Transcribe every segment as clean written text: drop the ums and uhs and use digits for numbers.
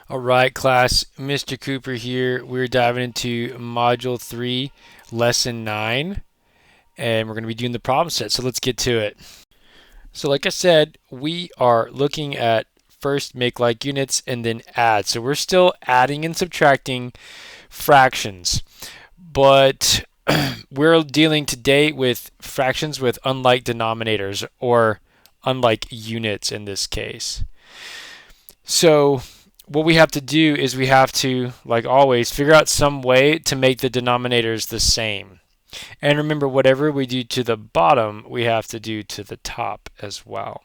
All right, class. Mr. Cooper here. We're diving into Module 3, Lesson 9, and we're going to be doing the problem set. So let's get to it. So, like I said, we are looking at first make like units and then add. So we're still adding and subtracting fractions, but we're dealing today with fractions with unlike denominators or unlike units in this case. So what we have to do is we have to, like always, figure out some way to make the denominators the same. And remember, whatever we do to the bottom, we have to do to the top as well.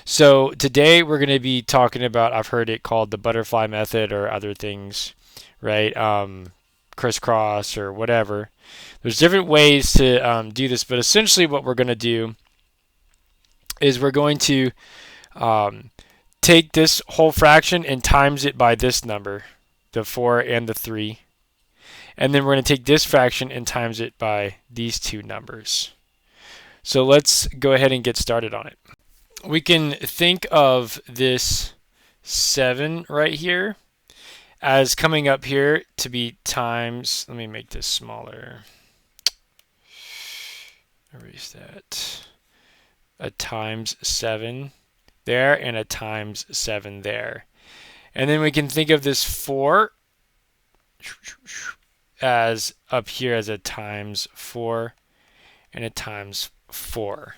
So today we're going to be talking about, I've heard it called the butterfly method or other things, right? Crisscross or whatever. There's different ways to do this, but essentially what we're going to do is we're going to um, take this whole fraction and times it by this number, the 4 and the 3. And then we're going to take this fraction and times it by these two numbers. So let's go ahead and get started on it. We can think of this 7 right here as coming up here to be times, let me make this smaller. Erase that. A times 7 there and a times 7 there. And then we can think of this 4 as up here as a times 4 and a times 4.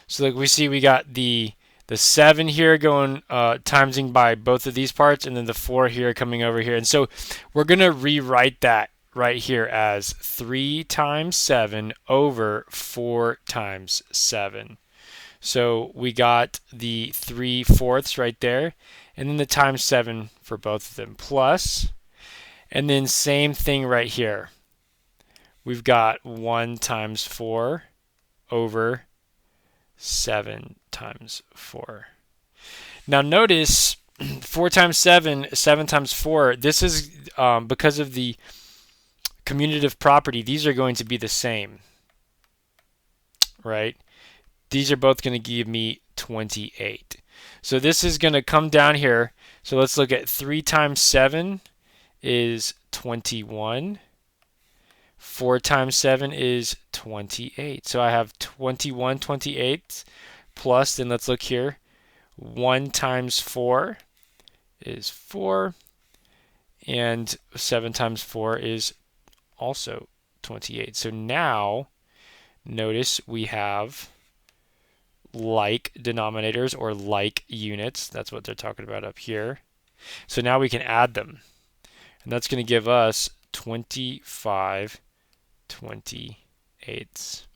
So like we see we got the 7 here going timesing by both of these parts, and then the 4 here coming over here. And so we're going to rewrite that right here as 3 times 7 over 4 times 7. So we got the 3/4 right there, and then the times 7 for both of them, plus, and then same thing right here. We've got 1 times 4 over 7 times 4. Now notice 4 times 7, 7 times 4, this is because of the commutative property, these are going to be the same, right? These are both going to give me 28. So this is going to come down here. So let's look at 3 times 7 is 21. 4 times 7 is 28. So I have 21 28 plus, then let's look here. 1 times 4 is 4. And 7 times 4 is also 28. So now, notice we have like denominators or like units. That's what they're talking about up here. So now we can add them. And that's going to give us 25 28.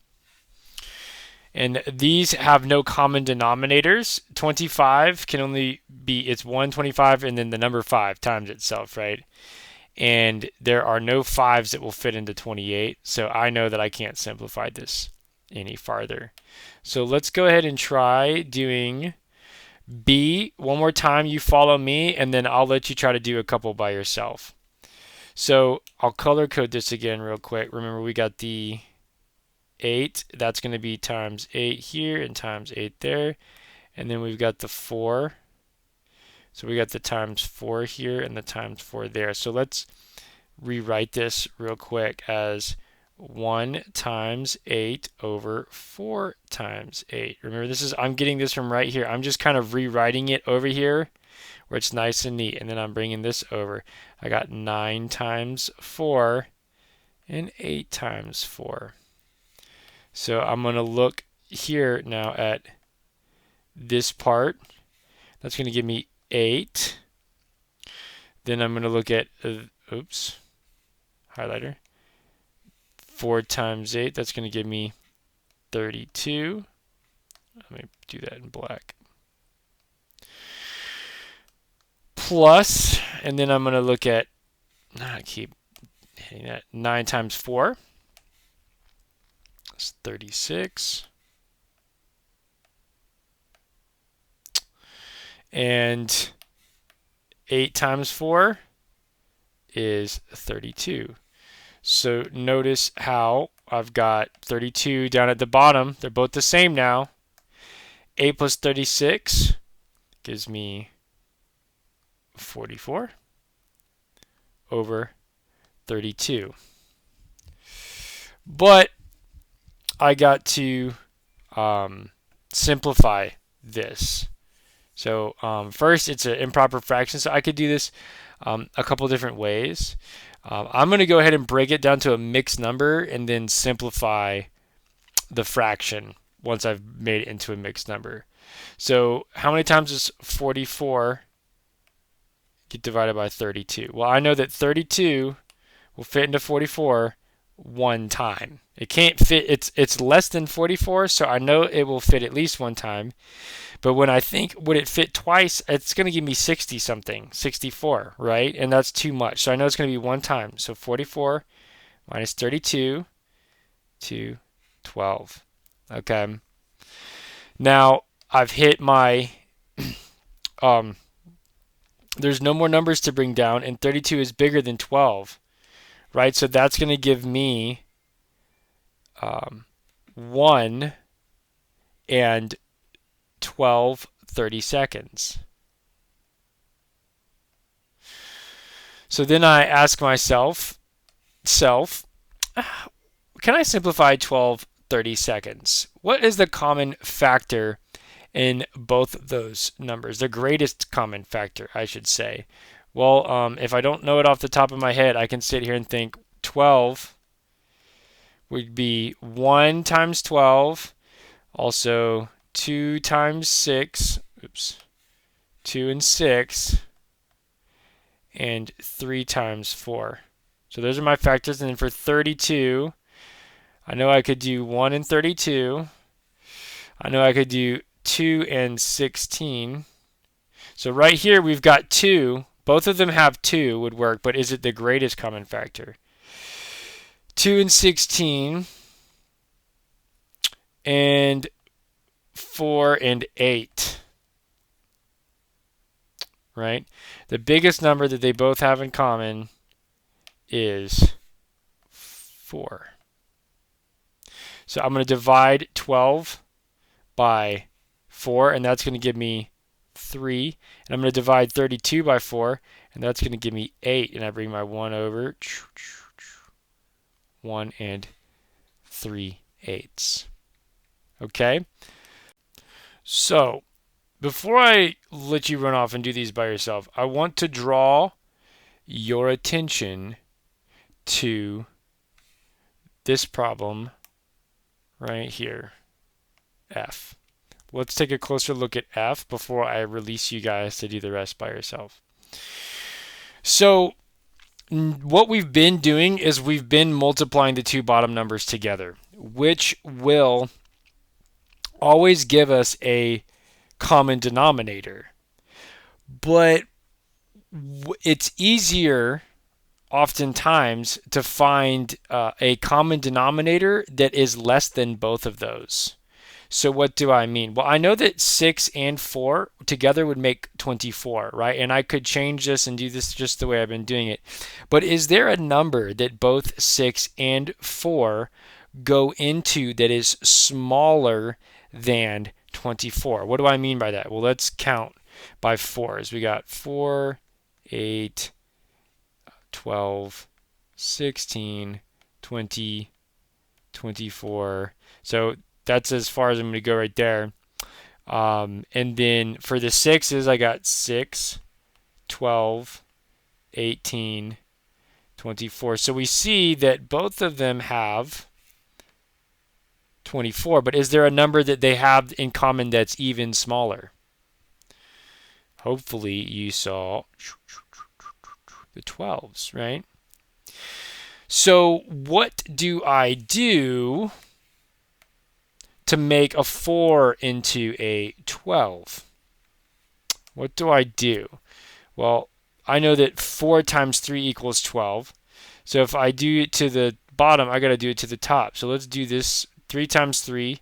And these have no common denominators. 25 can only be, it's 125 and then the number 5 times itself, right? And there are no 5s that will fit into 28. So I know that I can't simplify this any farther. So let's go ahead and try doing B one more time. You follow me, and then I'll let you try to do a couple by yourself. So I'll color code this again real quick. Remember, we got the 8. That's going to be times 8 here and times 8 there. And then we've got the 4. So we got the times 4 here and the times 4 there. So let's rewrite this real quick as 1 times 8 over 4 times 8. Remember, this is, I'm getting this from right here. I'm just kind of rewriting it over here where it's nice and neat. And then I'm bringing this over. I got 9 times 4 and 8 times 4. So I'm going to look here now at this part. That's going to give me 8. Then I'm going to look at, highlighter. 4 times 8, that's going to give me 32. Let me do that in black. Plus, and then I'm going to look at, I keep hitting that, 9 times 4. That's 36. And 8 times 4 is 32. So notice how I've got 32 down at the bottom. They're both the same now. 8 plus 36 gives me 44 over 32. But I got to simplify this. So first, it's an improper fraction, so I could do this a couple different ways. I'm going to go ahead and break it down to a mixed number and then simplify the fraction once I've made it into a mixed number. So how many times does 44 get divided by 32? Well, I know that 32 will fit into 44 one time. It can't fit, it's less than 44, so I know it will fit at least one time. But when I think, would it fit twice, it's going to give me 60 something, 64, right? And that's too much. So I know it's going to be one time. So 44 minus 32 to 12. Okay. Now I've hit my, there's no more numbers to bring down, and 32 is bigger than 12, right? So that's going to give me 1 and 12 30-seconds. So then I ask myself, can I simplify 12 30-seconds? What is the common factor in both of those numbers? The greatest common factor, I should say. Well, if I don't know it off the top of my head, I can sit here and think 12 would be 1 times 12, also 2 times 6, 2 and 6, and 3 times 4. So those are my factors. And then for 32, I know I could do 1 and 32. I know I could do 2 and 16. So right here we've got 2. Both of them have 2 would work, but is it the greatest common factor? 2 and 16 and 4 and 8, right? The biggest number that they both have in common is 4. So I'm going to divide 12 by 4, and that's going to give me 3. And I'm going to divide 32 by 4, and that's going to give me 8. And I bring my 1 over, 1 and 3/8. Okay? So, before I let you run off and do these by yourself, I want to draw your attention to this problem right here, F. Let's take a closer look at F before I release you guys to do the rest by yourself. So, what we've been doing is we've been multiplying the two bottom numbers together, which will always give us a common denominator. But it's easier oftentimes to find a common denominator that is less than both of those. So what do I mean? Well, I know that 6 and 4 together would make 24, right? And I could change this and do this just the way I've been doing it. But is there a number that both 6 and 4 go into that is smaller than 24? What do I mean by that? Well, let's count by 4s. We got 4, 8, 12, 16, 20, 24. So that's as far as I'm going to go right there. And then for the 6s, I got 6, 12, 18, 24. So we see that both of them have 24. But is there a number that they have in common that's even smaller? Hopefully you saw the 12s, right? So what do I do to make a 4 into a 12? What do I do? Well, I know that 4 times 3 equals 12. So if I do it to the bottom, I got to do it to the top. So let's do this 3 times 3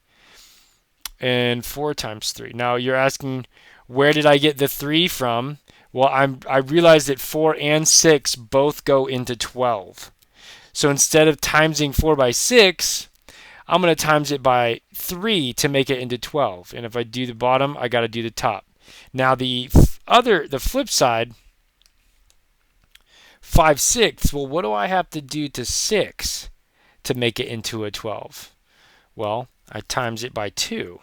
and 4 times 3. Now you're asking, where did I get the 3 from? Well, I realized that 4 and 6 both go into 12. So instead of timesing 4 by 6, I'm going to times it by 3 to make it into 12. And if I do the bottom, I got to do the top. Now the flip side 5/6. Well, what do I have to do to 6 to make it into a 12? Well, I times it by 2,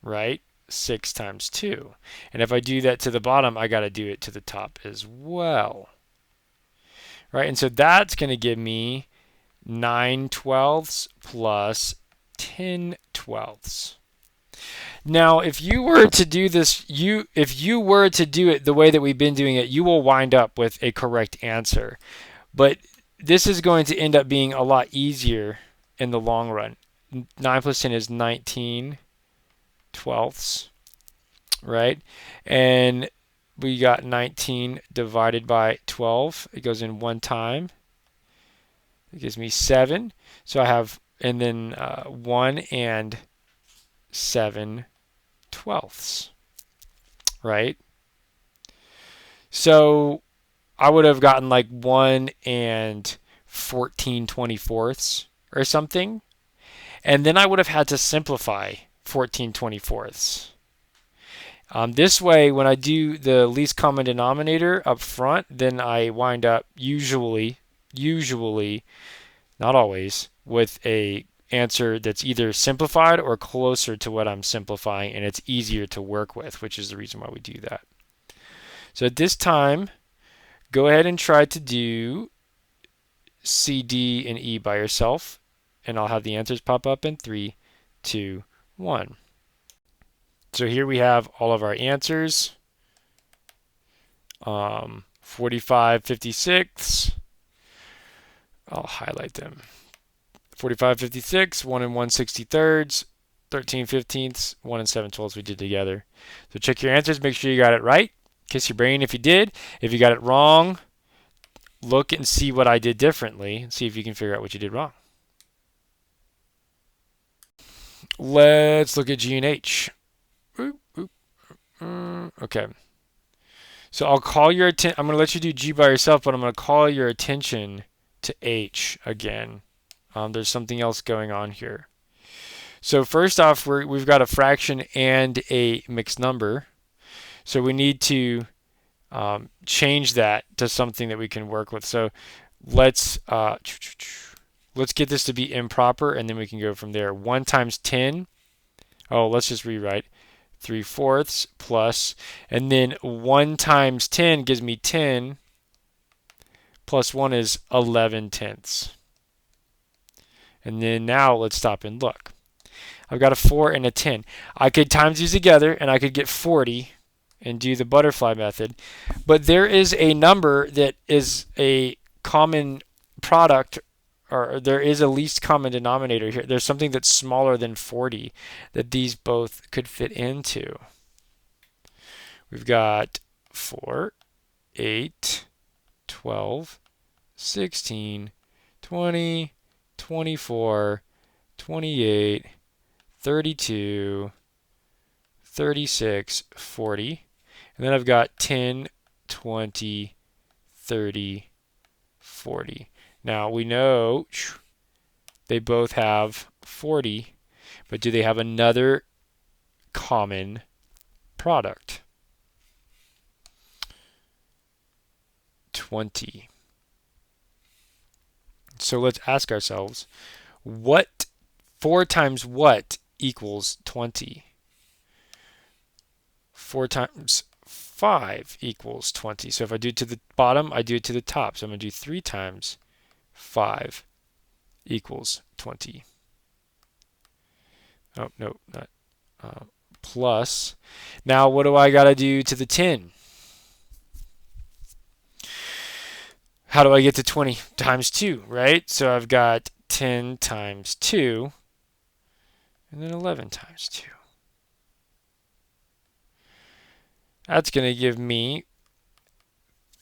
right? 6 times 2. And if I do that to the bottom, I got to do it to the top as well. Right? And so that's going to give me 9/12 plus 10/12. Now, if you were to do this, if you were to do it the way that we've been doing it, you will wind up with a correct answer. But this is going to end up being a lot easier in the long run. 9 plus 10 is 19/12, right? And we got 19 divided by 12. It goes in one time. It gives me 7. So I have, and then 1 and 7/12, right? So I would have gotten like 1 and 14/24 or something. And then I would have had to simplify 14/24. This way, when I do the least common denominator up front, then I wind up usually, not always, with a answer that's either simplified or closer to what I'm simplifying, and it's easier to work with, which is the reason why we do that. So at this time, go ahead and try to do C, D, and E by yourself, and I'll have the answers pop up in 3, 2, 1. So here we have all of our answers. 45/56. I'll highlight them. 45/56, 1 and 1/63, 13/15, 1 and 7/12 we did together. So check your answers, make sure you got it right. Kiss your brain if you did. If you got it wrong, look and see what I did differently and see if you can figure out what you did wrong. Let's look at G and H. Okay. So I'll call your attention. I'm going to let you do G by yourself, but I'm going to call your attention to H again. There's something else going on here. So first off, we've got a fraction and a mixed number. So we need to change that to something that we can work with. So let's get this to be improper, and then we can go from there. 1 times 10. Oh, let's just rewrite. 3/4 plus, and then 1 times 10 gives me 10, plus 1 is 11/10. And then now let's stop and look. I've got a 4 and a 10. I could times these together and I could get 40 and do the butterfly method. But there is a number that is a common product, or there is a least common denominator here. There's something that's smaller than 40 that these both could fit into. We've got 4, 8, 12, 16, 20, 24, 28, 32, 36, 40. And then I've got 10, 20, 30, 40. Now we know they both have 40, but do they have another common product? 20. So let's ask ourselves, what 4 times what equals 20? 4 times 5 equals 20. So if I do it to the bottom, I do it to the top. So I'm going to do 3 times 5 equals 20. Oh, no, not plus. Now what do I got to do to the 10? How do I get to 20? Times 2, right? So I've got 10 times 2, and then 11 times 2. That's going to give me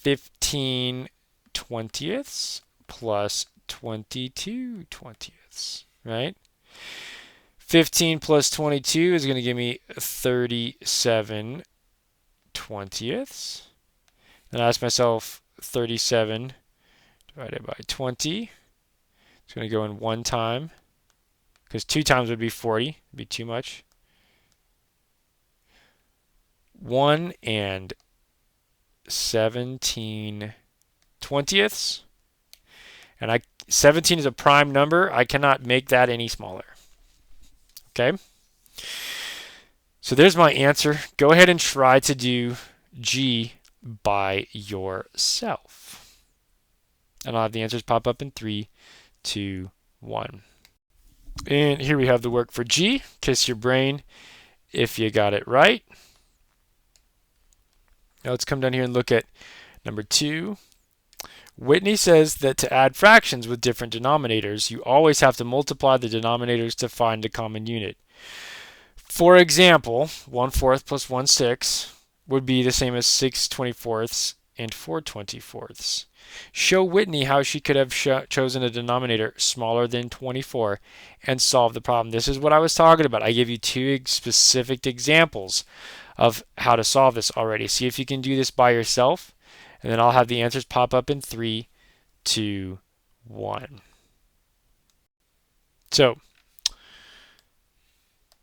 15/20 plus 22/20, right? 15 plus 22 is going to give me 37/20. Then I ask myself, 37 divided by 20. It's going to go in one time, because 2 times would be 40. It'd be too much. 1 and 17/20. 20ths. And 17 is a prime number. I cannot make that any smaller. Okay? So there's my answer. Go ahead and try to do G by yourself. And I'll have the answers pop up in 3, 2, 1. And here we have the work for G. Kiss your brain if you got it right. Now let's come down here and look at number 2. Whitney says that to add fractions with different denominators, you always have to multiply the denominators to find a common unit. For example, 1/4 plus 1/6 would be the same as 6/24 and 4/24. Show Whitney how she could have chosen a denominator smaller than 24 and solve the problem. This is what I was talking about. I gave you 2 specific examples of how to solve this already. See if you can do this by yourself, and then I'll have the answers pop up in 3, 2, 1. So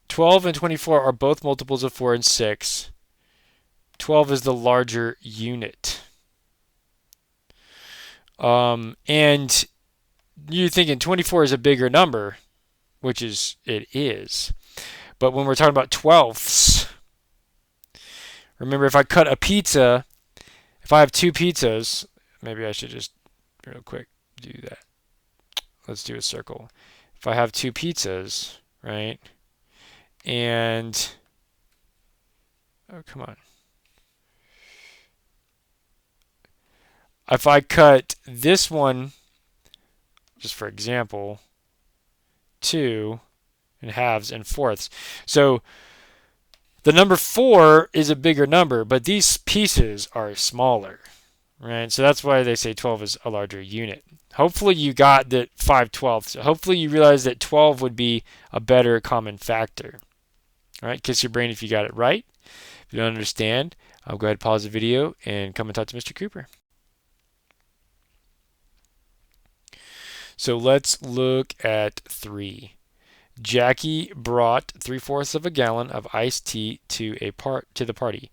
12 and 24 are both multiples of 4 and 6. 12 is the larger unit. And you're thinking 24 is a bigger number, which it is. But when we're talking about 12ths, remember if I cut a pizza, if I have 2 pizzas, maybe I should just real quick do that. Let's do a circle. If I have 2 pizzas, right? And, oh, come on. If I cut this one, just for example, 2 in halves and fourths. So the number 4 is a bigger number, but these pieces are smaller, right? So that's why they say 12 is a larger unit. Hopefully you got that 5/12. Hopefully you realize that 12 would be a better common factor. All right, kiss your brain if you got it right. If you don't understand, I'll go ahead and pause the video and come and talk to Mr. Cooper. So let's look at 3. Jackie brought 3/4 of a gallon of iced tea to the party.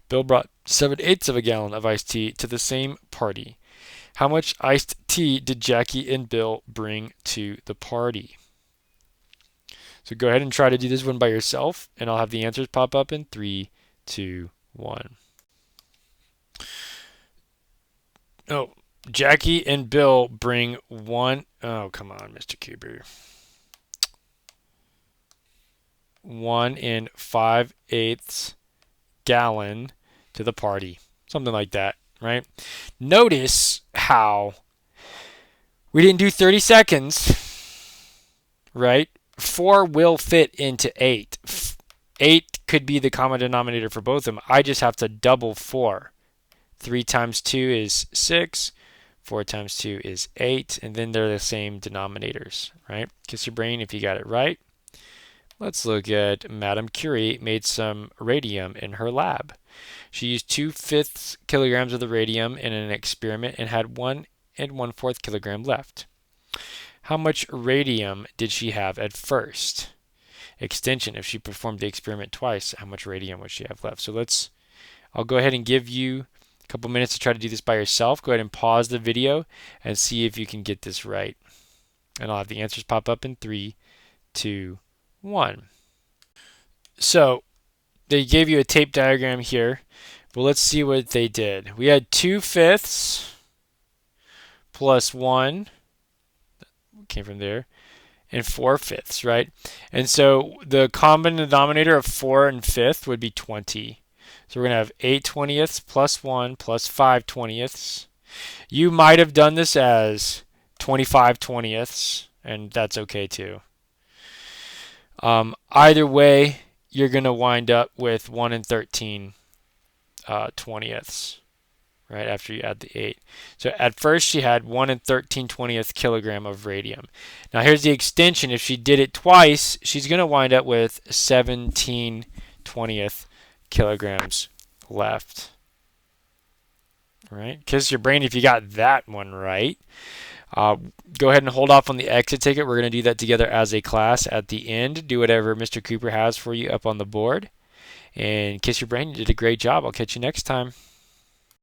Bill brought 7/8 of a gallon of iced tea to the same party. How much iced tea did Jackie and Bill bring to the party? So go ahead and try to do this one by yourself, and I'll have the answers pop up in 3, 2, 1. Oh, Jackie and Bill bring one. Oh, come on, Mr. Cooper. 1 5/8 gallon to the party. Something like that, right? Notice how we didn't do 30 seconds, right? 4 will fit into 8. 8 could be the common denominator for both of them. I just have to double 4. 3 times 2 is 6. 4 times 2 is 8. And then they're the same denominators, right? Kiss your brain if you got it right. Let's look at Madame Curie made some radium in her lab. She used 2/5 kilograms of the radium in an experiment and had 1 1/4 kilogram left. How much radium did she have at first? Extension, if she performed the experiment twice, how much radium would she have left? So I'll go ahead and give you a couple minutes to try to do this by yourself. Go ahead and pause the video and see if you can get this right. And I'll have the answers pop up in 3, 2, 1. So they gave you a tape diagram here. But let's see what they did. We had 2/5 plus 1. Came from there, and 4/5, right? And so the common denominator of 4 and 5 would be 20. So we're going to have 8/20 plus 1 plus 5/20. You might have done this as 25/20, and that's okay too. Either way, you're going to wind up with 1 13/20. Right after you add the 8. So at first she had 1 13/20 kilogram of radium. Now here's the extension. If she did it twice, she's going to wind up with 17/20 kilograms left. All right? Kiss your brain if you got that one right. Go ahead and hold off on the exit ticket. We're going to do that together as a class at the end. Do whatever Mr. Cooper has for you up on the board. And kiss your brain. You did a great job. I'll catch you next time.